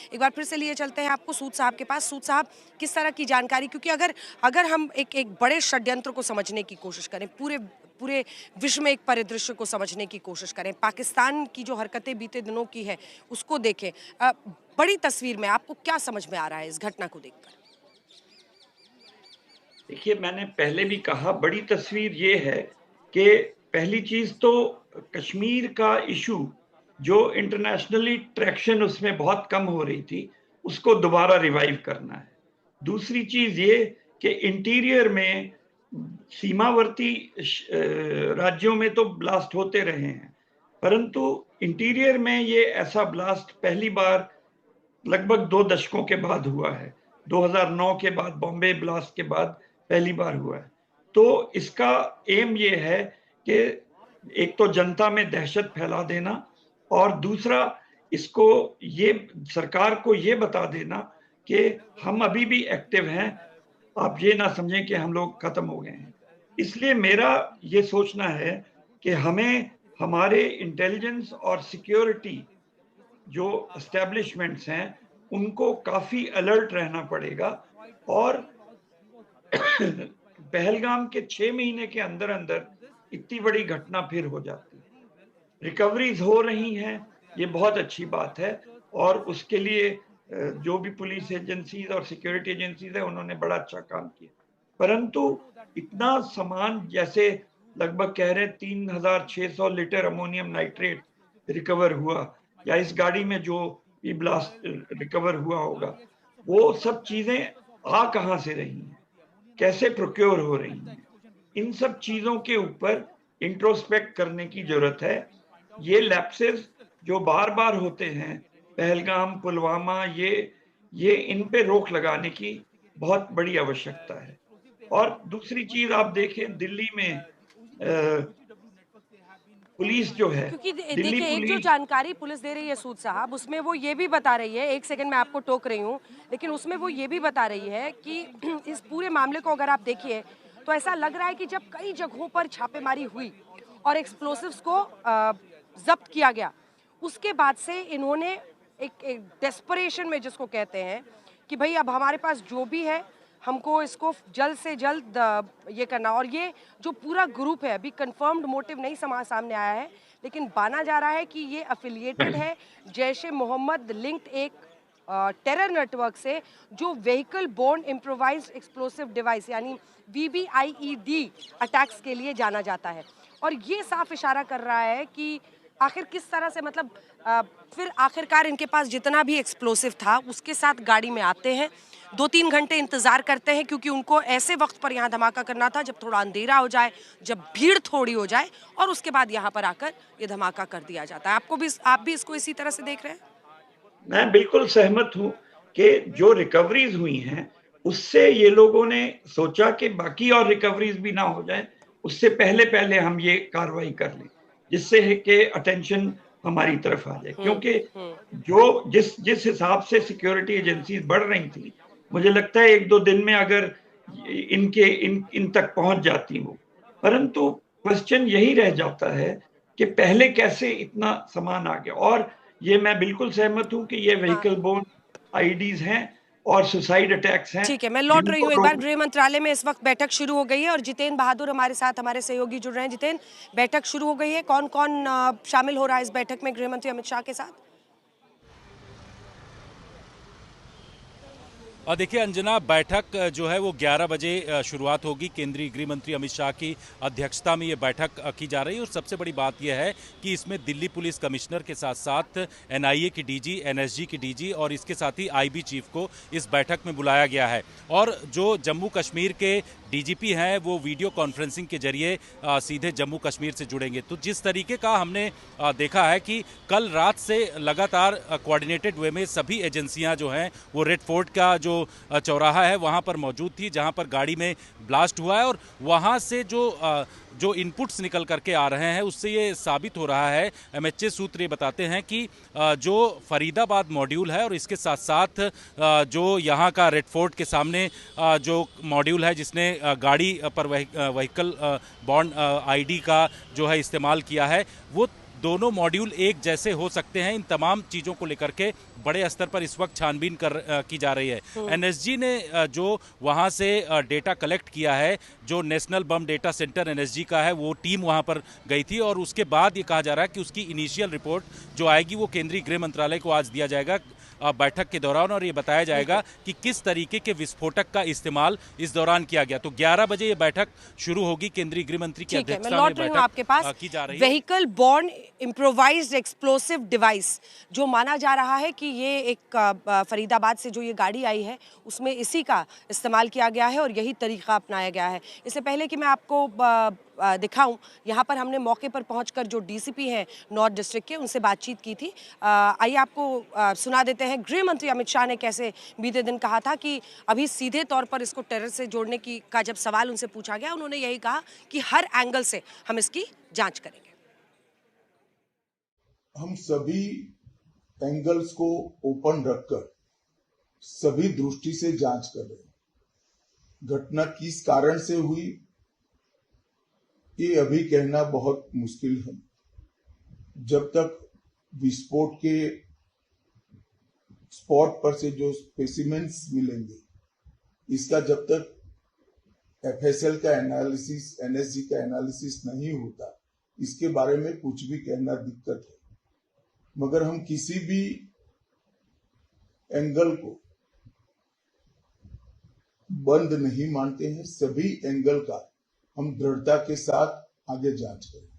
एक बार फिर से लिए चलते हैं आपको सूद साहब के पास। सूद साहब, किस तरह की जानकारी, क्योंकि अगर हम एक बड़े षड्यंत्र को समझने की कोशिश करें, पूरे विश्व में एक परिदृश्य को समझने की कोशिश करें, पाकिस्तान की जो हरकतें बीते दिनों की है उसको देखें, बड़ी तस्वीर में आपको क्या समझ में आ रहा है इस घटना को देखकर? देखिए, मैंने पहले भी कहा, बड़ी तस्वीर ये है कि पहली चीज तो कश्मीर का इशू, जो इंटरनेशनली ट्रैक्शन उसमें बहुत कम हो रही थी, उसको दोबारा रिवाइव करना है। दूसरी चीज ये कि इंटीरियर में सीमावर्ती राज्यों में तो ब्लास्ट होते रहे हैं, परंतु इंटीरियर में ये ऐसा ब्लास्ट पहली बार लगभग 2 दशकों के बाद हुआ है। 2009 के बाद, बॉम्बे ब्लास्ट के बाद पहली बार हुआ है। तो इसका एम ये है कि एक तो जनता में दहशत फैला देना, और दूसरा इसको ये सरकार को ये बता देना कि हम अभी भी एक्टिव हैं, आप ये ना समझें कि हम लोग खत्म हो गए हैं। इसलिए मेरा ये सोचना है कि हमें हमारे इंटेलिजेंस और सिक्योरिटी जो एस्टेब्लिशमेंट्स हैं उनको काफी अलर्ट रहना पड़ेगा, और पहलगाम के 6 महीने के अंदर अंदर इतनी बड़ी घटना फिर हो जाती है। रिकवरीज हो रही हैं, ये बहुत अच्छी बात है, और उसके लिए जो भी पुलिस एजेंसीज और सिक्योरिटी एजेंसीज है उन्होंने बड़ा अच्छा काम किया। परंतु इतना सामान, जैसे लगभग कह रहे 3600 लीटर अमोनियम नाइट्रेट रिकवर हुआ, या इस गाड़ी में जो भी ब्लास्ट रिकवर हुआ होगा, वो सब चीजें आ कहां से रही हैं, कैसे प्रोक्योर हो रही हैं, इन सब चीजों के ऊपर इंट्रोस्पेक्ट करने की जरूरत है। ये लैप्सेस जो बार बार होते हैं, पहलगाम, पुलवामा, ये इन पे रोक लगाने की बहुत बड़ी आवश्यकता है। और दूसरी चीज आप देखें, दिल्ली में पुलिस जो है, क्योंकि दिल्ली देखिए, एक जो पुलिस जानकारी पुलिस दे रही है सूद साहब, उसमें वो ये भी बता रही है, एक सेकंड में आपको टोक रही हूँ, लेकिन उसमें वो ये भी बता रही है कि इस पूरे मामले को अगर आप देखिए तो ऐसा लग रहा है कि जब कई जगहों पर छापेमारी हुई और एक्सप्लोसिव्स को जब्त किया गया, उसके बाद से इन्होंने एक डेस्परेशन में, जिसको कहते हैं कि भाई अब हमारे पास जो भी है हमको इसको जल्द से जल्द ये करना। और ये जो पूरा ग्रुप है, अभी कंफर्म्ड मोटिव नहीं सामने आया है, लेकिन माना जा रहा है कि ये अफिलिएटेड है जैश ए मोहम्मद लिंक्ड एक टेरर नेटवर्क से, जो vehicle borne improvised explosive device यानी VBIED अटैक्स के लिए जाना जाता है। और ये साफ इशारा कर रहा है कि आखिर किस तरह से, मतलब फिर आखिरकार इनके पास जितना भी एक्सप्लोसिव था उसके साथ गाड़ी में आते हैं, 2-3 घंटे इंतजार करते हैं, क्योंकि उनको ऐसे वक्त पर यहाँ धमाका करना था जब थोड़ा अंधेरा हो जाए, जब भीड़ थोड़ी हो जाए, और उसके बाद यहाँ पर आकर ये धमाका कर दिया जाता है। आप भी इसको इसी तरह से देख रहे हैं? मैं बिल्कुल सहमत हूं कि जो रिकवरीज हुई हैं उससे ये लोगों ने सोचा कि बाकी और रिकवरीज भी ना हो जाए, उससे पहले पहले हम ये कार्रवाई कर लें, जिससे है कि अटेंशन हमारी तरफ आ जाए। क्योंकि जो जिस हिसाब से सिक्योरिटी एजेंसीज बढ़ रही थी, मुझे लगता है 1-2 दिन में अगर इन तक पहुंच जाती हो, परंतु क्वेश्चन यही रह जाता है कि पहले कैसे इतना सामान आ गया। और ये मैं बिल्कुल सहमत हूं कि ये व्हीकल बोर्न आईडीज हैं और सुसाइड अटैक्स हैं, ठीक है, मैं लौट रही हूँ एक बार। गृह मंत्रालय में इस वक्त बैठक शुरू हो गई है और जितेंद्र बहादुर हमारे साथ, हमारे सहयोगी जुड़ रहे हैं। जितेंद्र, बैठक शुरू हो गई है, कौन कौन शामिल हो रहा है इस बैठक में गृह मंत्री अमित शाह के साथ? और देखिए अंजना, बैठक जो है वो 11 बजे शुरुआत होगी। केंद्रीय गृह मंत्री अमित शाह की अध्यक्षता में ये बैठक की जा रही है, और सबसे बड़ी बात यह है कि इसमें दिल्ली पुलिस कमिश्नर के साथ साथ NIA की DG, NSG की DG और इसके साथ ही IB चीफ को इस बैठक में बुलाया गया है। और जो जम्मू कश्मीर के DGP हैं वो वीडियो कॉन्फ्रेंसिंग के जरिए सीधे जम्मू कश्मीर से जुड़ेंगे। तो जिस तरीके का हमने देखा है कि कल रात से लगातार कोऑर्डिनेटेड वे में सभी एजेंसियां जो हैं वो रेड फोर्ट का जो चौराहा है वहां पर मौजूद थी, जहां पर गाड़ी में ब्लास्ट हुआ है। और वहां से जो इनपुट्स निकल करके आ रहे हैं उससे ये साबित हो रहा है, MHA सूत्र ये बताते हैं कि जो फरीदाबाद मॉड्यूल है और इसके साथ साथ जो यहाँ का रेड फोर्ट के सामने जो मॉड्यूल है जिसने गाड़ी पर व्हीकल बॉर्न ID का जो है इस्तेमाल किया है, वो दोनों मॉड्यूल एक जैसे हो सकते हैं। इन तमाम चीज़ों को लेकर के बड़े स्तर पर इस वक्त छानबीन की जा रही है। एनएसजी ने जो वहां से डेटा कलेक्ट किया है, जो नेशनल बम डेटा सेंटर एनएसजी का है, वो टीम वहां पर गई थी और उसके बाद ये कहा जा रहा है कि उसकी इनिशियल रिपोर्ट जो आएगी वो केंद्रीय गृह मंत्रालय को आज दिया जाएगा बैठक के दौरान, और ये बताया जाएगा कि किस तरीके के विस्फोटक का इस्तेमाल इस दौरान किया गया। तो 11 बजे ये बैठक शुरू होगी, केंद्रीय गृह मंत्री की अध्यक्षता में बैठक आपके पास की जा रही है। Vehicle born improvised explosive device, जो माना जा रहा है कि ये एक फरीदाबाद से जो ये गाड़ी आई है उसमें इसी का इस्तेमाल किया गया है और यही तरीका अपनाया गया है। इससे पहले कि मैं आपको दिखाऊं, यहाँ पर हमने मौके पर पहुंचकर जो डीसीपी हैं नॉर्थ डिस्ट्रिक्ट के, उनसे बातचीत की थी। आइए आपको सुना देते हैं गृह मंत्री अमित शाह ने कैसे बीते दिन कहा था कि अभी सीधे तौर पर इसको टेरर से जोड़ने का जब सवाल उनसे पूछा गया, उन्होंने यही कहा कि हर एंगल से हम इसकी जांच करेंगे। हम सभी एंगल्स को ओपन रखकर सभी दृष्टि से जांच कर रहे हैं। घटना किस कारण से हुई ये अभी कहना बहुत मुश्किल है। जब तक विस्फोट के स्पॉट पर से जो स्पेसिमेंस मिलेंगे, इसका जब तक एफएसएल का एनालिसिस, एनएसजी का एनालिसिस नहीं होता, इसके बारे में कुछ भी कहना दिक्कत है। मगर हम किसी भी एंगल को बंद नहीं मानते हैं। सभी एंगल का हम दृढ़ता के साथ आगे जांच करें।